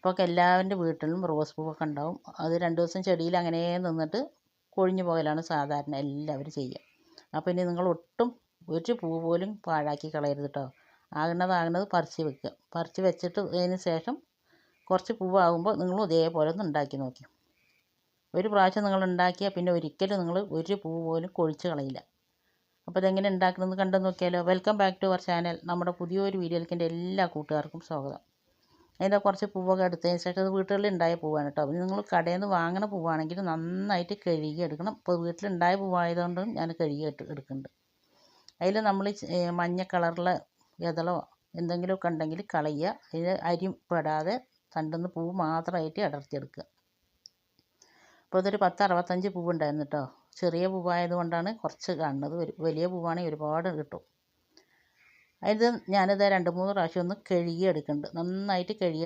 ഇപ്പോൾ എല്ലാവരുടെ വീട്ടിലും റോസ് പൂവൊക്കെ ഉണ്ടാവും. അത് 2 ദിവസം ചെടിയിൽ അങ്ങനെ നിന്നിട്ട് കൊഴിഞ്ഞു പോകലാണ് സാധാരണ എല്ലാവരും ചെയ്യുക. അപ്പോൾ ഇനി നിങ്ങൾ ഒട്ടും ഒരു പൂ പോലും പാഴാക്കി കളയരുത് കേട്ടോ. ആകുന്നത് പറിച്ച് വെക്കുക. പറിച്ച് വെച്ചിട്ട് അതിന് ശേഷം കുറച്ച് പൂവാകുമ്പോൾ നിങ്ങളും ഇതേപോലെ ഒന്ന് ഉണ്ടാക്കി നോക്കി. ഒരു പ്രാവശ്യം നിങ്ങൾ ഉണ്ടാക്കിയാൽ പിന്നെ ഒരിക്കലും നിങ്ങൾ ഒരു പൂ പോലും കൊഴിച്ച് കളയില്ല. അപ്പോൾ ഇതെങ്ങനെ ഉണ്ടാക്കണമെന്ന് കണ്ടു നോക്കിയാലോ. Welcome back to our channel. നമ്മുടെ പുതിയൊരു വീഡിയോയിലേക്ക് എൻ്റെ എല്ലാ കൂട്ടുകാർക്കും സ്വാഗതം. അതിൻ്റെ കുറച്ച് പൂവൊക്കെ എടുത്തതിന് ശേഷം അത് വീട്ടുകളിൽ ഉണ്ടായ പൂവാണ് കേട്ടോ. നിങ്ങൾ കടയിൽ നിന്ന് വാങ്ങണ പൂവാണെങ്കിൽ നന്നായിട്ട് കഴുകി എടുക്കണം. ഇപ്പോൾ വീട്ടിലുണ്ടായ പൂവായതുകൊണ്ടും ഞാൻ കഴുകി എടുക്കുന്നുണ്ട്. അതിൽ നമ്മൾ മഞ്ഞ കളറിലെ ഇതളോ എന്തെങ്കിലുമൊക്കെ ഉണ്ടെങ്കിൽ കളയുക. അതിൽ അരി പെടാതെ തണ്ടുന്ന പൂ മാത്രമായിട്ട് അടർത്തിയെടുക്കുക. അപ്പോൾ ഇതൊരു 65 പൂവുണ്ടായിരുന്നു കേട്ടോ. ചെറിയ പൂവായത് കൊണ്ടാണ് കുറച്ച് കാണുന്നത്. വലിയ പൂവാണെങ്കിൽ ഒരുപാട് കിട്ടും. ഞാനിത് 2-3 പ്രാവശ്യം ഒന്ന് കഴുകി എടുക്കുന്നുണ്ട്. നന്നായിട്ട് കഴുകി